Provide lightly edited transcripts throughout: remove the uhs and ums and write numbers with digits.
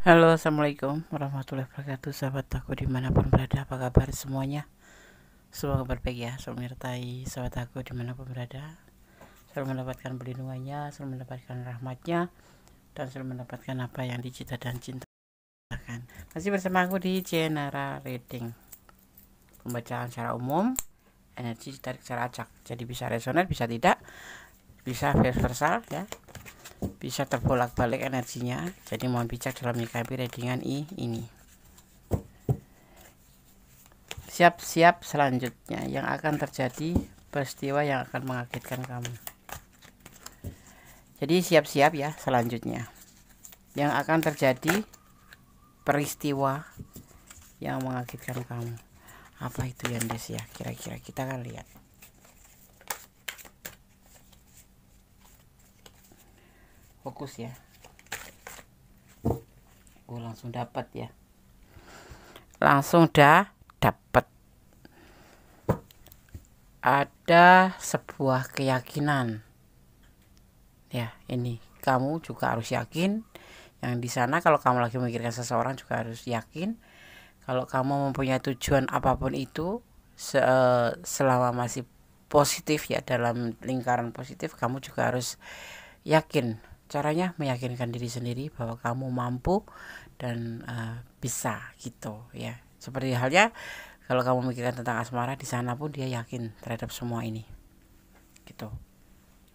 Halo, assalamualaikum warahmatullahi wabarakatuh. Sahabat aku dimanapun berada, apa kabar semuanya? Semoga kabar baik ya. Selalu menyertai sahabat aku dimanapun berada, selalu mendapatkan perlindungannya, selalu mendapatkan rahmatnya, dan selalu mendapatkan apa yang dicita dan cintakan. Masih bersama aku di Jenara Reading. Pembacaan secara umum, energi ditarik secara acak. Jadi bisa resonan, bisa tidak, bisa vice versa ya, bisa terbolak-balik energinya. Jadi mohon bijak dalam menyikapi readingan ini. Siap-siap selanjutnya yang akan terjadi, peristiwa yang akan mengagetkan kamu. Jadi siap-siap ya selanjutnya yang akan terjadi, peristiwa yang mengagetkan kamu. Apa itu ya Des ya? Kira-kira kita akan lihat. Fokus ya. Langsung dapat ya. Langsung dapat. Ada sebuah keyakinan. Ya, ini kamu juga harus yakin. Yang di sana kalau kamu lagi memikirkan seseorang juga harus yakin. Kalau kamu mempunyai tujuan apapun itu, selama masih positif ya, dalam lingkaran positif, kamu juga harus yakin. Caranya meyakinkan diri sendiri bahwa kamu mampu dan bisa gitu ya. Seperti halnya kalau kamu memikirkan tentang asmara, di sana pun dia yakin terhadap semua ini gitu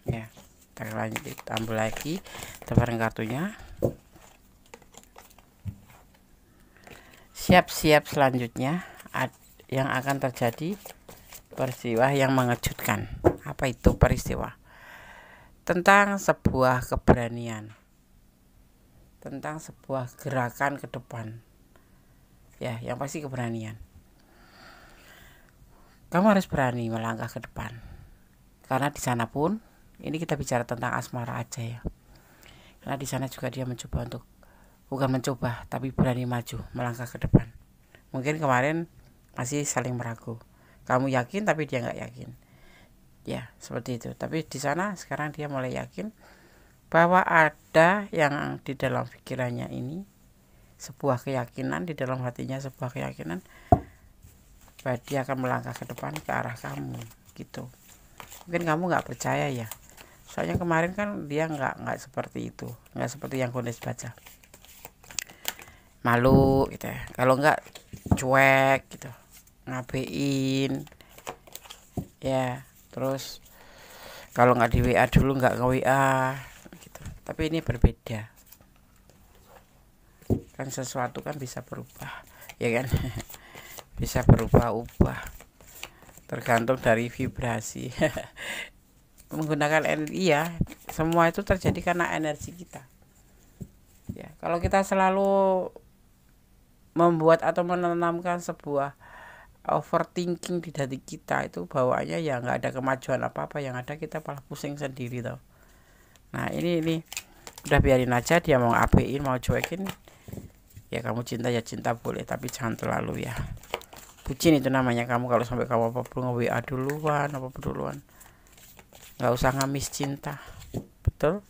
ya. Kita lanjut, tambah lagi tebaran kartunya. Siap-siap selanjutnya yang akan terjadi, peristiwa yang mengejutkan. Apa itu peristiwa? Tentang sebuah keberanian, tentang sebuah gerakan ke depan ya, yang pasti keberanian. Kamu harus berani melangkah ke depan, karena di sana pun ini kita bicara tentang asmara aja ya, karena di sana juga dia mencoba untuk, bukan mencoba, tapi berani maju melangkah ke depan. Mungkin kemarin masih saling meragu, kamu yakin tapi dia nggak yakin ya, seperti itu. Tapi di sana sekarang dia mulai yakin bahwa ada yang di dalam pikirannya ini, sebuah keyakinan di dalam hatinya, sebuah keyakinan bahwa dia akan melangkah ke depan ke arah kamu gitu. Mungkin kamu nggak percaya ya, soalnya kemarin kan dia nggak seperti itu, nggak seperti yang Kunis baca, malu gitu ya, kalau nggak cuek gitu, ngabein ya, terus kalau nggak di WA dulu nggak nge WA gitu. Tapi ini berbeda kan, sesuatu kan bisa berubah ya kan. Bisa berubah-ubah tergantung dari vibrasi. Menggunakan energi ya, semua itu terjadi karena energi kita ya. Kalau kita selalu membuat atau menanamkan sebuah overthinking di hati kita, itu bawaannya ya nggak ada kemajuan apa-apa, yang ada kita malah pusing sendiri tau. Nah ini udah biarin aja, dia mau ngapain mau cuekin ya, kamu cinta ya cinta boleh, tapi jangan terlalu ya. Bucin itu namanya, kamu kalau sampai kamu apa perlu nge-WA duluan, apa duluan, nggak usah ngamis cinta. Betul.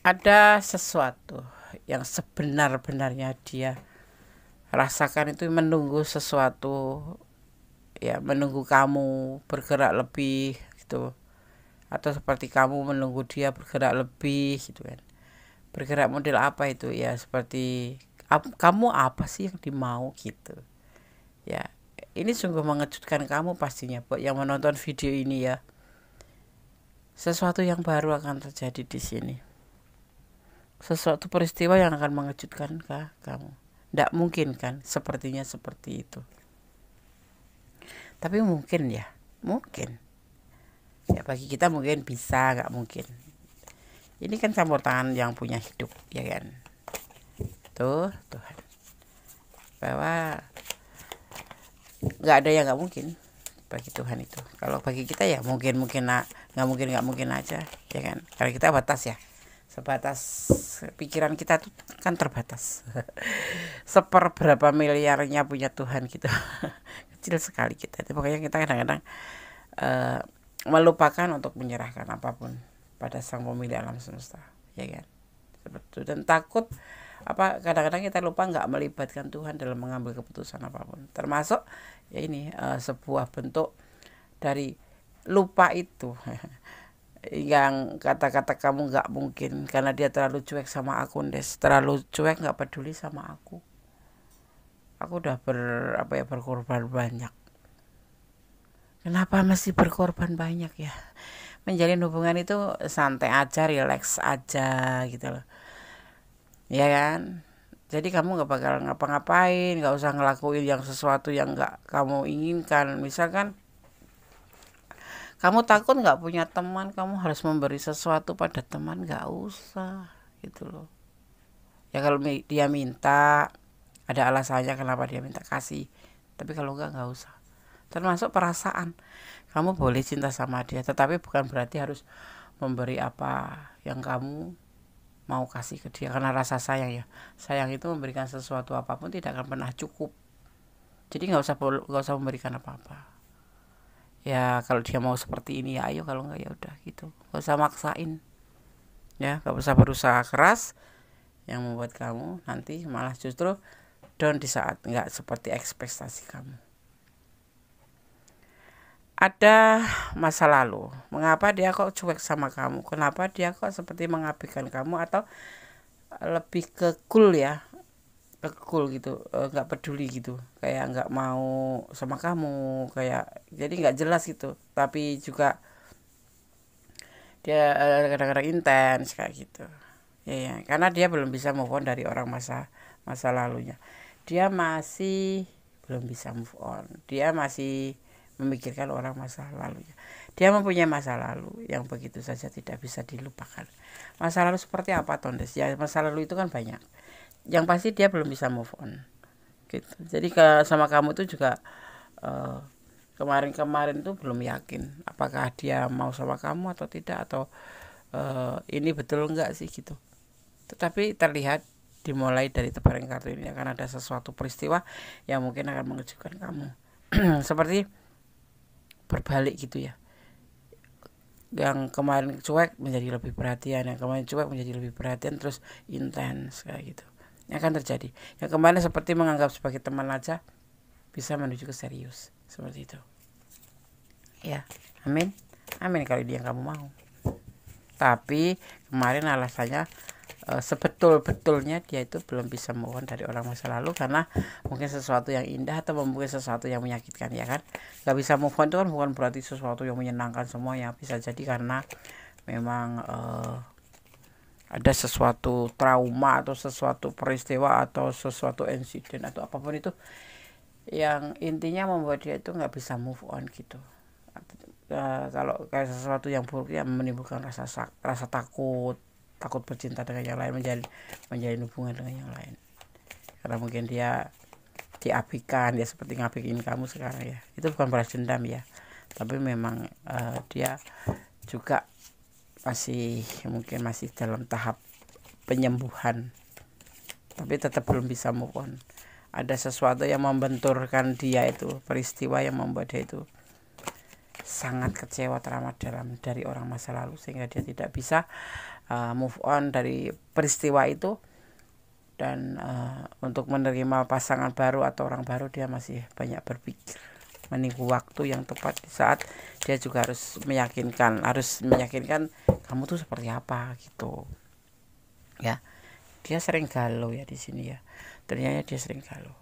Ada sesuatu yang sebenar-benarnya dia rasakan, itu menunggu sesuatu ya, menunggu kamu bergerak lebih gitu, atau seperti kamu menunggu dia bergerak lebih gitu kan. Bergerak model apa itu ya, seperti kamu apa sih yang dimau gitu ya. Ini sungguh mengejutkan kamu pastinya buat yang menonton video ini ya. Sesuatu yang baru akan terjadi di sini, sesuatu peristiwa yang akan mengejutkan kamu. Nggak mungkin kan sepertinya seperti itu, tapi mungkin ya, mungkin ya bagi kita mungkin bisa, nggak mungkin. Ini kan campur tangan yang punya hidup ya kan. Tuh Tuhan, bahwa nggak ada yang nggak mungkin bagi Tuhan itu. Kalau bagi kita ya mungkin nggak mungkin aja ya kan, karena kita batas ya, sebatas pikiran kita tuh kan terbatas. Seperberapa miliarnya punya Tuhan gitu. Kecil sekali kita itu, makanya kita kadang-kadang melupakan untuk menyerahkan apapun pada sang pemilik alam semesta ya kan. seperti itu. Dan takut kadang-kadang kita lupa nggak melibatkan Tuhan dalam mengambil keputusan apapun, termasuk ya ini sebuah bentuk dari lupa itu. Yang kata-kata kamu nggak mungkin karena dia terlalu cuek sama aku, terlalu cuek, nggak peduli sama aku udah berkorban banyak. Kenapa mesti berkorban banyak ya? Menjalin hubungan itu santai aja, relax aja gitu loh, ya kan? Jadi kamu nggak bakal ngapa-ngapain, nggak usah ngelakuin yang sesuatu yang nggak kamu inginkan. Misalkan kamu takut nggak punya teman, kamu harus memberi sesuatu pada teman, nggak usah gitu loh. Ya kalau dia minta, ada alasannya kenapa dia minta, kasih. Tapi kalau nggak usah. Termasuk perasaan, kamu boleh cinta sama dia, tetapi bukan berarti harus memberi apa yang kamu mau kasih ke dia, karena rasa sayang ya. Sayang itu memberikan sesuatu apapun tidak akan pernah cukup. Jadi nggak usah memberikan apa-apa. Ya kalau dia mau seperti ini ya ayo, kalau nggak ya udah gitu. Nggak usah maksain. Ya nggak usah berusaha keras yang membuat kamu nanti malah justru down di saat nggak seperti ekspektasi kamu. Ada masa lalu, mengapa dia kok cuek sama kamu, kenapa dia kok seperti mengabaikan kamu, atau lebih ke cool ya, ke cool gitu, nggak peduli gitu, kayak nggak mau sama kamu, kayak jadi nggak jelas gitu. Tapi juga dia kadang-kadang intens kayak gitu ya, karena dia belum bisa move on dari orang masa lalunya. Dia masih belum bisa move on, dia masih memikirkan orang masa lalunya. Dia mempunyai masa lalu yang begitu saja tidak bisa dilupakan. Masa lalu seperti apa, Tondes? Ya masa lalu itu kan banyak. Yang pasti dia belum bisa move on gitu. Jadi sama kamu tuh juga kemarin tuh belum yakin apakah dia mau sama kamu atau tidak, atau ini betul enggak sih gitu. Tetapi terlihat dimulai dari tebaran kartu ini akan ada sesuatu peristiwa yang mungkin akan mengejutkan kamu. Seperti berbalik gitu ya. Yang kemarin cuek menjadi lebih perhatian, yang kemarin cuek menjadi lebih perhatian, terus intens kayak gitu. Yang akan terjadi. Yang kemarin seperti menganggap sebagai teman aja bisa menuju ke serius, seperti itu. Ya, amin. Amin kalau dia yang kamu mau. Tapi kemarin alasannya sebetul-betulnya dia itu belum bisa move on dari orang masa lalu karena mungkin sesuatu yang indah atau mungkin sesuatu yang menyakitkan, ya kan. Gak bisa move on itu kan bukan berarti sesuatu yang menyenangkan semuanya. Bisa jadi karena memang ada sesuatu trauma atau sesuatu peristiwa atau sesuatu insiden atau apapun itu yang intinya membuat dia itu gak bisa move on gitu. Kalau kayak sesuatu yang buruk ya menimbulkan rasa takut bercinta dengan yang lain, menjalin hubungan dengan yang lain, karena mungkin dia diabaikan, dia seperti ngabikin kamu sekarang ya. Itu bukan balas dendam ya, tapi memang dia juga mungkin masih dalam tahap penyembuhan, tapi tetap belum bisa move on. Ada sesuatu yang membenturkan dia, itu peristiwa yang membuat dia itu sangat kecewa, teramat dalam dari orang masa lalu, sehingga dia tidak bisa move on dari peristiwa itu. Dan untuk menerima pasangan baru atau orang baru dia masih banyak berpikir, menunggu waktu yang tepat di saat dia juga harus meyakinkan kamu tuh seperti apa gitu ya. Dia sering galau ya di sini ya, ternyata dia sering galau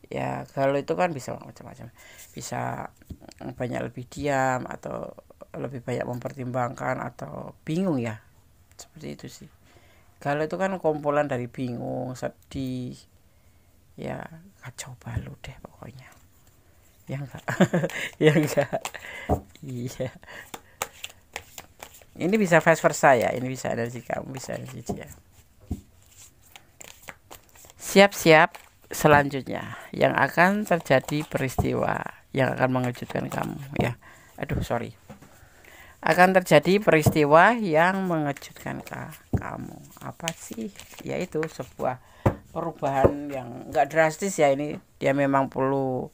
ya. Galau itu kan bisa macam-macam, bisa banyak lebih diam atau lebih banyak mempertimbangkan atau bingung ya, seperti itu sih. Galau itu kan kumpulan dari bingung, sedih, ya kacau balau deh pokoknya. Ya enggak? Ya enggak? Iya. Ini bisa vice versa ya, ini bisa energi kamu, bisa energi dia. Siap-siap selanjutnya yang akan terjadi peristiwa yang akan mengejutkan kamu ya. Akan terjadi peristiwa yang mengejutkan kamu. Apa sih? Yaitu sebuah perubahan yang enggak drastis ya. Ini dia memang perlu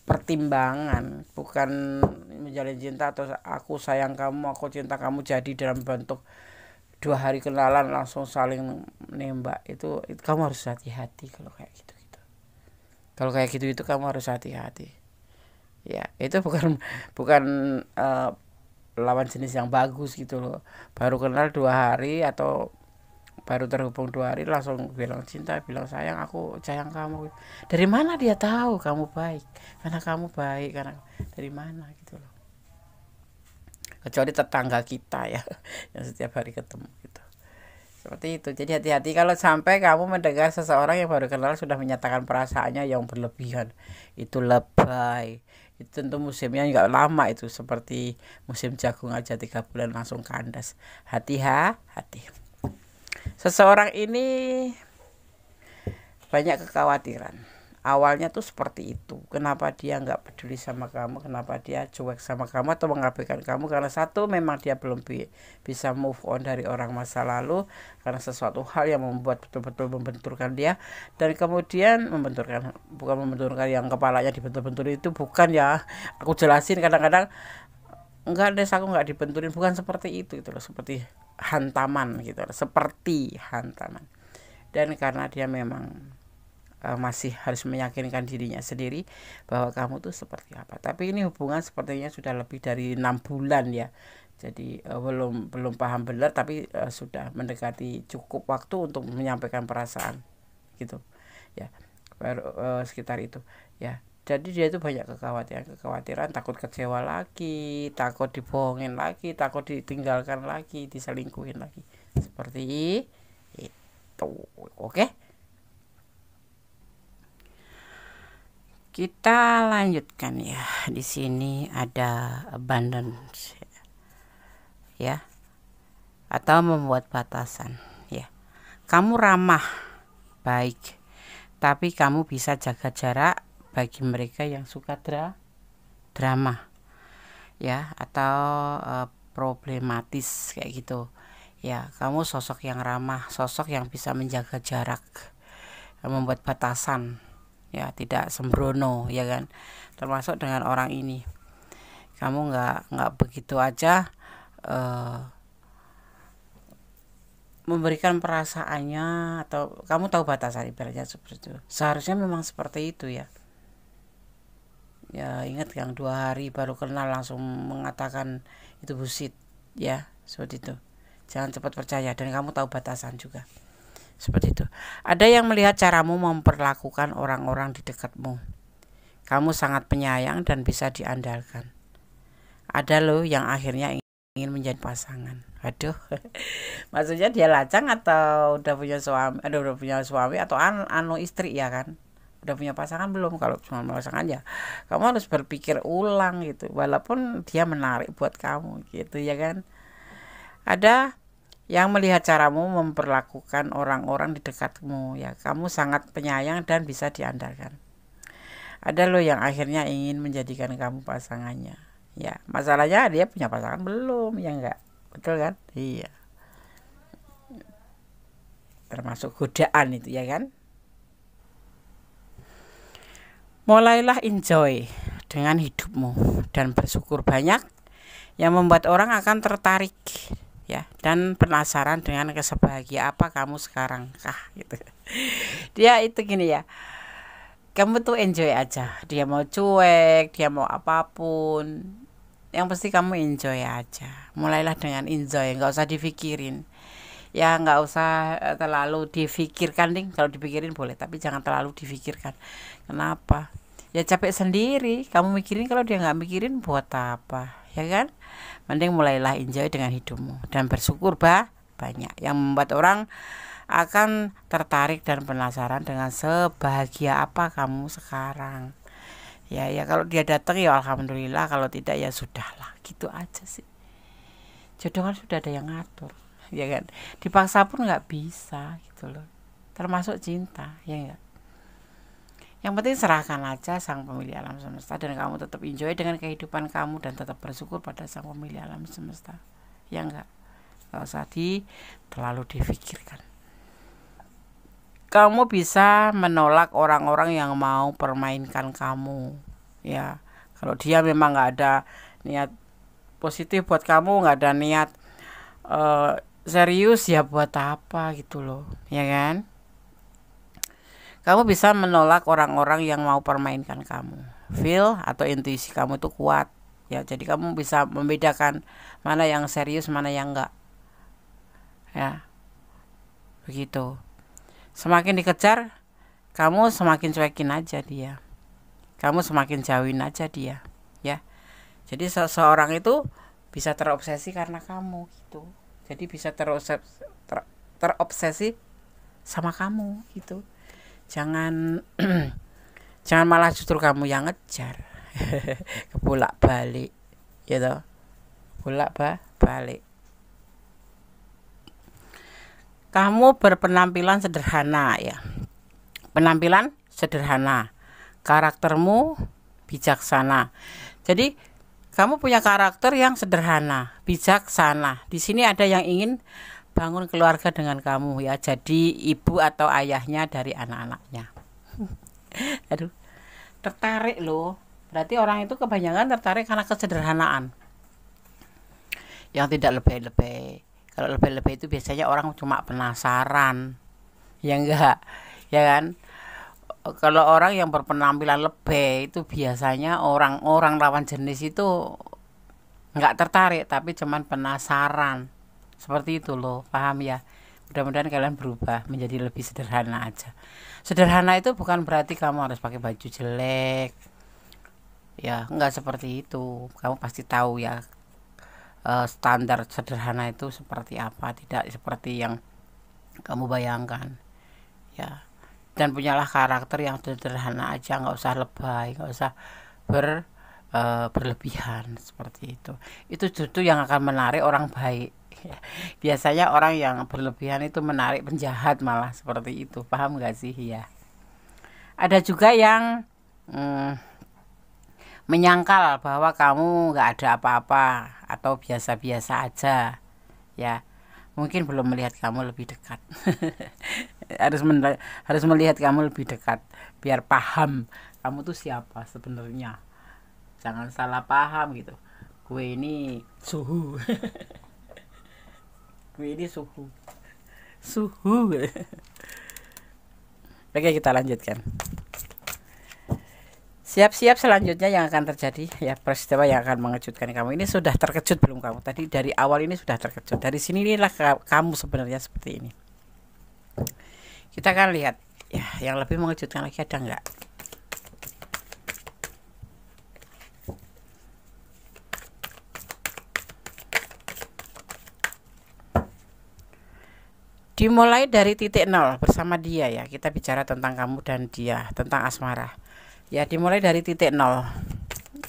pertimbangan, bukan menjalin cinta atau aku sayang kamu, aku cinta kamu jadi dalam bentuk 2 hari kenalan langsung saling nembak, itu kamu harus hati-hati kalau kayak gitu. Kalau kayak gitu itu kamu harus hati-hati. Ya, itu bukan bukan lawan jenis yang bagus gitu loh. Baru kenal 2 hari atau baru terhubung 2 hari langsung bilang cinta, bilang sayang, aku sayang kamu. Dari mana dia tahu kamu baik? Karena kamu baik, karena dari mana gitu loh. Kecuali tetangga kita ya yang setiap hari ketemu gitu. Seperti itu. Jadi hati-hati kalau sampai kamu mendengar seseorang yang baru kenal sudah menyatakan perasaannya yang berlebihan. Itu lebay. Itu tentu musimnya nggak lama, itu seperti musim jagung aja 3 bulan langsung kandas. Hati-hati. Seseorang ini banyak kekhawatiran. Awalnya tuh seperti itu. Kenapa dia nggak peduli sama kamu? Kenapa dia cuek sama kamu atau mengabaikan kamu? Karena satu, memang dia belum bisa move on dari orang masa lalu, karena sesuatu hal yang membuat betul-betul membenturkan dia. Dan kemudian bukan membenturkan yang kepalanya dibentur-bentur, itu bukan ya. Aku jelasin, kadang-kadang enggak deh, aku nggak dibenturin, bukan seperti itu gitu loh, seperti hantaman gitu loh, seperti hantaman. Dan karena dia memang masih harus meyakinkan dirinya sendiri bahwa kamu tuh seperti apa. Tapi ini hubungan sepertinya sudah lebih dari 6 bulan ya. Jadi belum paham benar, tapi sudah mendekati cukup waktu untuk menyampaikan perasaan gitu ya. Baru sekitar itu ya. Jadi dia itu banyak kekhawatiran, takut kecewa lagi, takut dibohongin lagi, takut ditinggalkan lagi, diselingkuhin lagi. Seperti itu. Oke? Kita lanjutkan ya. Di sini ada abundance ya, atau membuat batasan ya. Kamu ramah, baik, tapi kamu bisa jaga jarak bagi mereka yang suka drama ya, atau problematis kayak gitu ya. Kamu sosok yang ramah, sosok yang bisa menjaga jarak, membuat batasan ya, tidak sembrono ya kan. Termasuk dengan orang ini, kamu nggak begitu aja memberikan perasaannya, atau kamu tahu batasan, ibaratnya seperti itu. Seharusnya memang seperti itu ya. Ya ingat yang 2 hari baru kenal langsung mengatakan itu bullshit ya, seperti itu. Jangan cepat percaya, dan kamu tahu batasan juga. Seperti itu. Ada yang melihat caramu memperlakukan orang-orang di dekatmu. Kamu sangat penyayang dan bisa diandalkan. Ada loh yang akhirnya ingin menjadi pasangan. Aduh. Maksudnya dia lacang atau udah punya suami atau istri ya kan. Udah punya pasangan belum? Kalau cuma pasangan ya kamu harus berpikir ulang gitu. Walaupun dia menarik buat kamu gitu ya kan. Ada yang melihat caramu memperlakukan orang-orang di dekatmu ya, kamu sangat penyayang dan bisa diandalkan. Ada loh yang akhirnya ingin menjadikan kamu pasangannya ya. Masalahnya dia punya pasangan belum ya, enggak, betul kan? Iya, termasuk godaan itu ya kan. Mulailah enjoy dengan hidupmu dan bersyukur banyak, yang membuat orang akan tertarik ya, dan penasaran dengan kesebahagiaan apa kamu sekarang gitu. Dia itu gini ya, kamu tuh enjoy aja. Dia mau cuek, dia mau apapun, yang pasti kamu enjoy aja. Mulailah dengan enjoy, nggak usah dipikirin ya, nggak usah terlalu difikirkan nih. Kalau dipikirin boleh, tapi jangan terlalu difikirkan. Kenapa? Ya capek sendiri kamu mikirin, kalau dia nggak mikirin buat apa ya kan. Mending mulailah enjoy dengan hidupmu dan bersyukur banyak, yang membuat orang akan tertarik dan penasaran dengan sebahagia apa kamu sekarang ya. Kalau dia datang ya alhamdulillah, kalau tidak ya sudahlah, gitu aja sih. Jodoh kan sudah ada yang ngatur ya kan, dipaksa pun nggak bisa gitu loh, termasuk cinta ya enggak. Yang penting serahkan aja sang pemilik alam semesta, dan kamu tetap enjoy dengan kehidupan kamu dan tetap bersyukur pada sang pemilik alam semesta ya enggak usah terlalu difikirkan. Kamu bisa menolak orang-orang yang mau permainkan kamu ya. Kalau dia memang nggak ada niat positif buat kamu, nggak ada niat serius ya buat apa gitu loh, ya kan? Kamu bisa menolak orang-orang yang mau permainkan kamu. Feel atau intuisi kamu itu kuat. Ya, jadi kamu bisa membedakan mana yang serius, mana yang enggak. Ya, begitu. Semakin dikejar, kamu semakin cuekin aja dia. Kamu semakin jauhin aja dia, ya. Jadi seseorang itu bisa terobsesi karena kamu gitu. Jadi bisa terobsesi sama kamu gitu. Jangan jangan malah justru kamu yang ngejar. Kebolak balik gitu, bolak balik. Kamu berpenampilan sederhana ya, penampilan sederhana, karaktermu bijaksana. Jadi kamu punya karakter yang sederhana, bijaksana. Di sini ada yang ingin bangun keluarga dengan kamu ya, jadi ibu atau ayahnya dari anak-anaknya. Aduh, tertarik loh. Berarti orang itu kebanyakan tertarik karena kesederhanaan, yang tidak lebay-lebay. Kalau lebay-lebay itu biasanya orang cuma penasaran, ya enggak, ya kan? Kalau orang yang berpenampilan lebay itu biasanya orang-orang lawan jenis itu nggak tertarik, tapi cuman penasaran. Seperti itu loh, paham ya? Mudah-mudahan kalian berubah menjadi lebih sederhana aja. Sederhana itu bukan berarti kamu harus pakai baju jelek. Ya, nggak seperti itu. Kamu pasti tahu ya, standar sederhana itu seperti apa, tidak seperti yang kamu bayangkan. Ya. Dan punyalah karakter yang sederhana aja, nggak usah lebay, nggak usah berlebihan seperti itu. Itu justru yang akan menarik orang baik. Biasanya orang yang berlebihan itu menarik penjahat malah seperti itu, paham nggak sih ya? Ada juga yang menyangkal bahwa kamu nggak ada apa-apa atau biasa-biasa aja, ya. Mungkin belum melihat kamu lebih dekat. harus melihat kamu lebih dekat biar paham kamu tuh siapa sebenarnya. Jangan salah paham gitu. Gue ini suhu. Gue ini suhu. Oke, kita lanjutkan. Siap-siap selanjutnya yang akan terjadi ya, peristiwa yang akan mengejutkan kamu. Ini sudah terkejut belum kamu? Tadi dari awal ini sudah terkejut. Dari sini inilah kamu sebenarnya seperti ini. Kita akan lihat ya, yang lebih mengejutkan lagi ada enggak? Dimulai dari titik nol bersama dia ya. Kita bicara tentang kamu dan dia, tentang asmara. Ya, dimulai dari titik nol,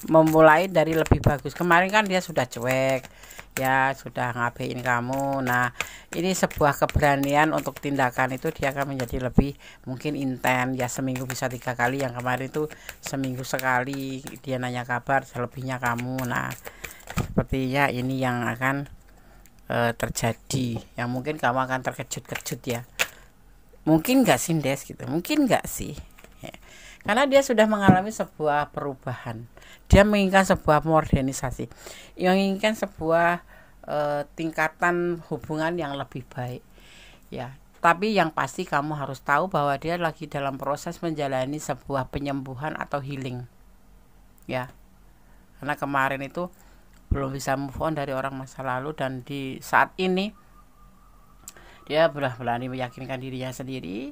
memulai dari lebih bagus. Kemarin kan dia sudah cuek ya, sudah ngapain kamu. Nah, ini sebuah keberanian untuk tindakan itu dia akan menjadi lebih mungkin intens ya, seminggu bisa 3 kali. Yang kemarin itu seminggu sekali dia nanya kabar, selebihnya kamu. Nah, sepertinya ini yang akan terjadi, yang mungkin kamu akan terkejut-kejut ya. Mungkin nggak sih Des gitu, mungkin nggak sih ya. Karena dia sudah mengalami sebuah perubahan, dia menginginkan sebuah modernisasi, yang menginginkan sebuah tingkatan hubungan yang lebih baik ya. Tapi yang pasti kamu harus tahu bahwa dia lagi dalam proses menjalani sebuah penyembuhan atau healing ya, karena kemarin itu belum bisa move on dari orang masa lalu, dan di saat ini dia berani meyakinkan dirinya sendiri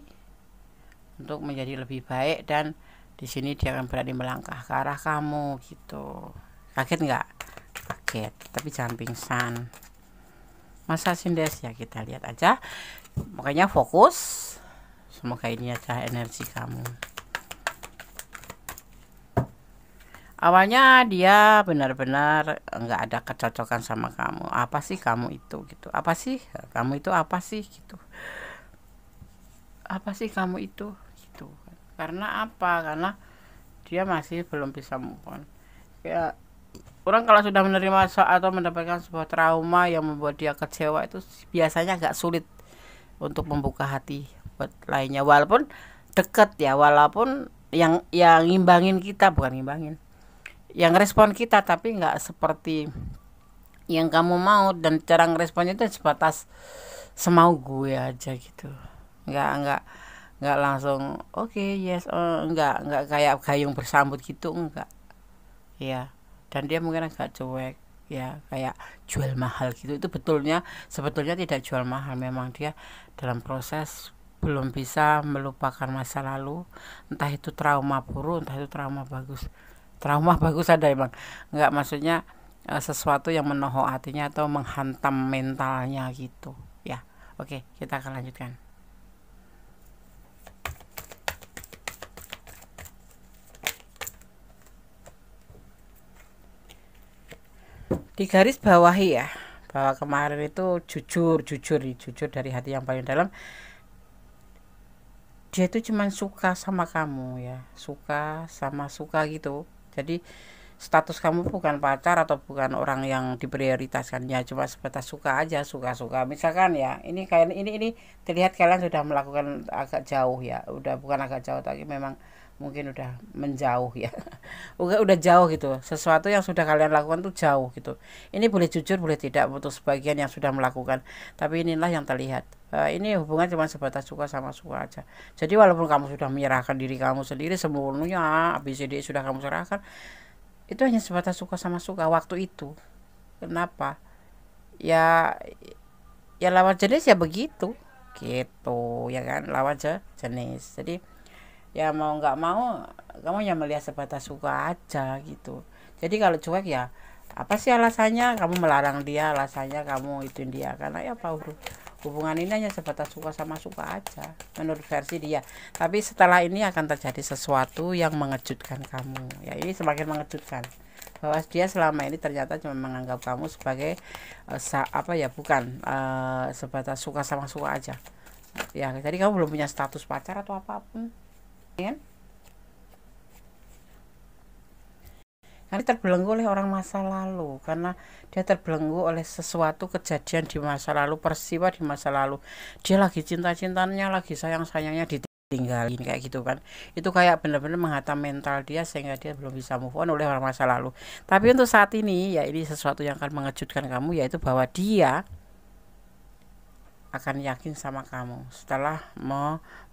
untuk menjadi lebih baik, dan di sini dia akan berani melangkah ke arah kamu gitu. Kaget nggak? Kaget, tapi jangan pingsan. Masa Sindes ya, kita lihat aja. Makanya fokus. Semoga ini aja energi kamu. Awalnya dia benar-benar nggak ada kecocokan sama kamu. Apa sih kamu itu gitu? Apa sih kamu itu? Apa sih gitu? Apa sih kamu itu gitu? Karena apa? Karena dia masih belum bisa move on. Ya, orang kalau sudah menerima atau mendapatkan sebuah trauma yang membuat dia kecewa, itu biasanya agak sulit untuk membuka hati buat lainnya. Walaupun deket ya, walaupun yang ngimbangin kita, bukan ngimbangin, yang respon kita, tapi nggak seperti yang kamu mau, dan cara ngeresponnya itu sebatas semau gue aja gitu. Nggak nggak langsung oke, yes, nggak kayak gayung bersambut gitu, enggak ya. Dan dia mungkin agak cuek ya, kayak jual mahal gitu. Itu sebetulnya tidak jual mahal, memang dia dalam proses belum bisa melupakan masa lalu, entah itu trauma buruk, entah itu trauma bagus. Trauma bagus ada emang, nggak, maksudnya sesuatu yang menohok hatinya atau menghantam mentalnya gitu ya. Oke, kita akan lanjutkan. Di garis bawahi ya, bahwa kemarin itu jujur dari hati yang paling dalam, dia itu cuman suka sama kamu ya, suka sama suka gitu. Jadi status kamu bukan pacar atau bukan orang yang diprioritaskan, ya cuma sebatas suka aja, suka-suka. Misalkan ya, ini kayak ini terlihat kalian sudah melakukan agak jauh ya, udah bukan agak jauh tapi memang mungkin udah menjauh ya. udah jauh gitu, sesuatu yang sudah kalian lakukan tuh jauh gitu. Ini boleh jujur boleh tidak untuk sebagian yang sudah melakukan, tapi inilah yang terlihat. Ini hubungan cuma sebatas suka sama suka aja. Jadi walaupun kamu sudah menyerahkan diri kamu sendiri sepenuhnya, ABCD sudah kamu serahkan, itu hanya sebatas suka sama suka waktu itu. Kenapa? Ya lawan jenis ya begitu gitu ya kan, lawan jenis. Jadi ya mau nggak mau kamu yang melihat sebatas suka aja gitu. Jadi kalau cuek ya apa sih alasannya kamu melarang dia, alasannya kamu ituin dia, karena ya apa, hubungan ini hanya sebatas suka sama suka aja menurut versi dia. Tapi setelah ini akan terjadi sesuatu yang mengejutkan kamu ya, ini semakin mengejutkan bahwa dia selama ini ternyata cuma menganggap kamu sebagai bukan sebatas suka sama suka aja ya. Jadi kamu belum punya status pacar atau apapun kan? Karena terbelenggu oleh orang masa lalu, karena dia terbelenggu oleh sesuatu kejadian di masa lalu, peristiwa di masa lalu. Dia lagi cinta-cintanya, lagi sayang-sayangnya ditinggalin kayak gitu kan. Itu kayak benar-benar menghantam mental dia sehingga dia belum bisa move on oleh orang masa lalu. Tapi untuk saat ini ya, ini sesuatu yang akan mengejutkan kamu, yaitu bahwa dia akan yakin sama kamu setelah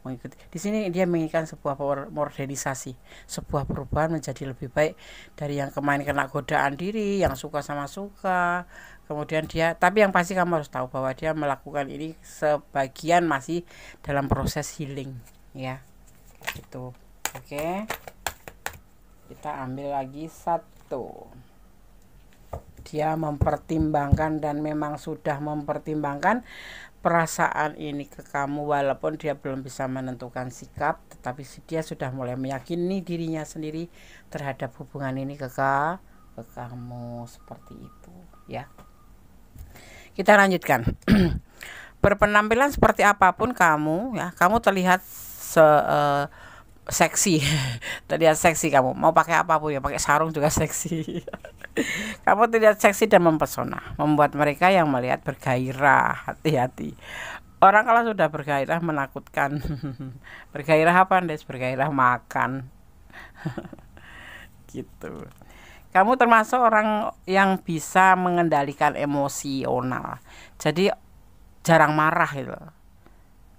mengikuti. Di sini dia menginginkan sebuah modernisasi, sebuah perubahan menjadi lebih baik dari yang kemarin kena godaan diri, yang suka sama suka. Kemudian dia, tapi yang pasti kamu harus tahu bahwa dia melakukan ini sebagian masih dalam proses healing ya. Itu. Oke. Kita ambil lagi satu. Dia mempertimbangkan dan memang sudah mempertimbangkan perasaan ini ke kamu, walaupun dia belum bisa menentukan sikap, tetapi dia sudah mulai meyakini dirinya sendiri terhadap hubungan ini ke kamu, seperti itu ya. Kita lanjutkan. Berpenampilan seperti apapun kamu ya, kamu terlihat seksi. Terlihat seksi kamu, mau pakai apapun ya, pakai sarung juga seksi. Kamu terlihat seksi dan mempesona, membuat mereka yang melihat bergairah. Hati-hati, orang kalau sudah bergairah menakutkan. Bergairah apa, Des? Bergairah makan. Gitu. Kamu termasuk orang yang bisa mengendalikan emosional, jadi jarang marah gitu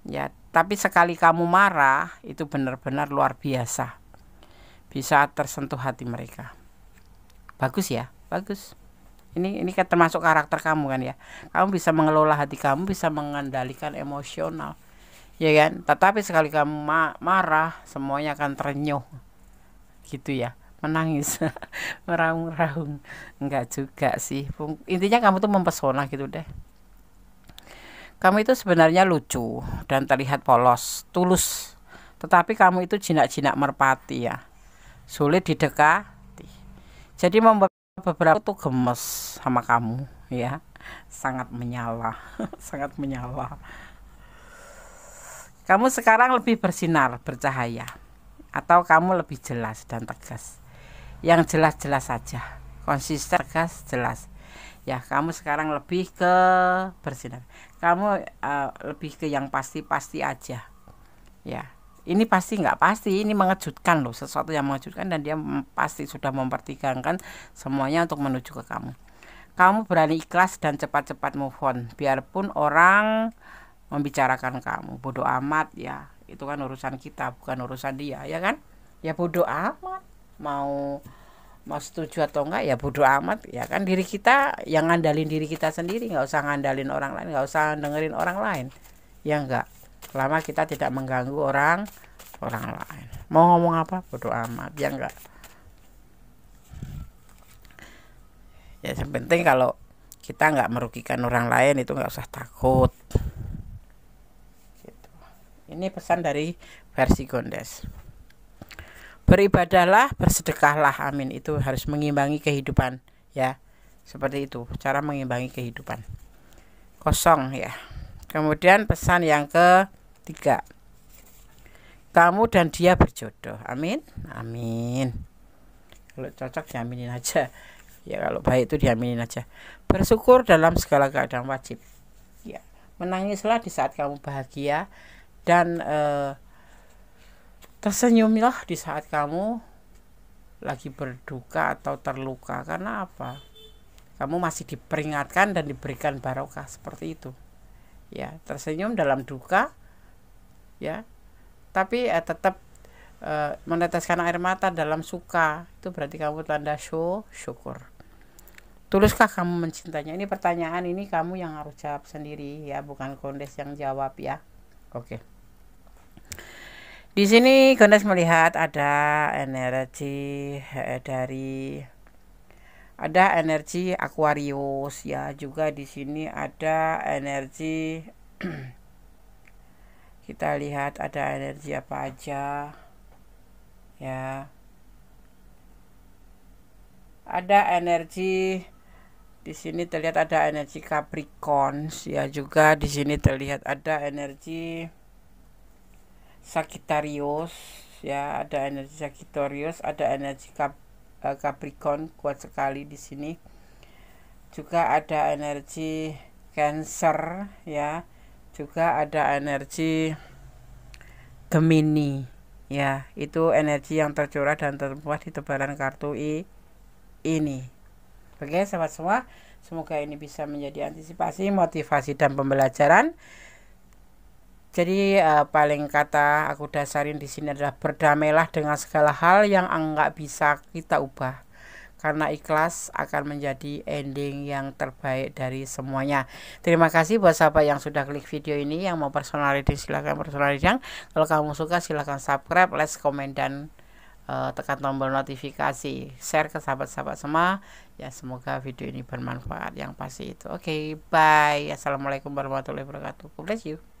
ya. Tapi sekali kamu marah itu benar-benar luar biasa, bisa tersentuh hati mereka. Bagus ya, bagus. Ini kan termasuk karakter kamu kan ya. Kamu bisa mengelola hati kamu, bisa mengendalikan emosional, ya kan. Tetapi sekali kamu marah, semuanya akan terenyuh, gitu ya, menangis, meraung-raung. Enggak juga sih. Intinya kamu tuh mempesona gitu deh. Kamu itu sebenarnya lucu dan terlihat polos, tulus. Tetapi kamu itu jinak-jinak merpati ya, sulit didekati. Jadi membuat beberapa tuh gemes sama kamu ya, sangat menyala. Sangat menyala. Kamu sekarang lebih bersinar, bercahaya, atau kamu lebih jelas dan tegas. Yang jelas-jelas saja, konsisten, tegas, jelas ya. Kamu sekarang lebih ke bersinar, kamu lebih ke yang pasti-pasti aja ya. Ini pasti nggak pasti, ini mengejutkan loh, sesuatu yang mengejutkan, dan dia pasti sudah mempertimbangkan semuanya untuk menuju ke kamu. Kamu berani ikhlas dan cepat-cepat move on, biarpun orang membicarakan kamu. Bodoh amat ya, itu kan urusan kita, bukan urusan dia, ya kan? Ya bodoh amat, mau setuju atau enggak ya bodoh amat, ya kan? Diri kita yang ngandalin diri kita sendiri, nggak usah ngandalin orang lain, nggak usah dengerin orang lain, ya enggak. Selama kita tidak mengganggu orang lain, mau ngomong apa bodoh amat, ya enggak. Ya yang penting kalau kita nggak merugikan orang lain itu nggak usah takut gitu. Ini pesan dari versi Gondes. Beribadahlah, bersedekahlah, amin. Itu harus mengimbangi kehidupan, ya. Seperti itu cara mengimbangi kehidupan. Kosong ya. Kemudian pesan yang ketiga, kamu dan dia berjodoh, amin, amin. Kalau cocok diaminin aja, ya kalau baik itu diaminin aja. Bersyukur dalam segala keadaan wajib, ya. Menangislah di saat kamu bahagia dan tersenyumlah di saat kamu lagi berduka atau terluka. Karena apa? Kamu masih diperingatkan dan diberikan barokah seperti itu. Ya, tersenyum dalam duka, ya. Tapi tetap meneteskan air mata dalam suka. Itu berarti kamu tanda syukur. Tuluskah kamu mencintainya? Ini pertanyaan ini kamu yang harus jawab sendiri ya, bukan Gondes yang jawab ya. Oke. Di sini Gondes melihat ada energi ada energi Aquarius ya, juga di sini ada energi kita lihat ada energi apa aja ya. Ada energi di sini terlihat ada energi Capricorn ya, juga di sini terlihat ada energi Sagittarius ya, ada energi Sagittarius, ada energi Capricorn kuat sekali di sini. Juga ada energi Cancer ya, juga ada energi Gemini ya. Itu energi yang tercurah dan termuat di tebaran kartu ini. Oke sahabat semua, semoga ini bisa menjadi antisipasi, motivasi dan pembelajaran. Jadi paling kata aku dasarin di sini adalah berdamailah dengan segala hal yang enggak bisa kita ubah, karena ikhlas akan menjadi ending yang terbaik dari semuanya. Terima kasih buat sahabat yang sudah klik video ini. Yang mau personal reading silahkan personal reading. Kalau kamu suka silahkan subscribe, like, komen, dan tekan tombol notifikasi, share ke sahabat-sahabat semua ya. Semoga video ini bermanfaat yang pasti itu. Oke, bye. Assalamualaikum warahmatullahi wabarakatuh. God bless you.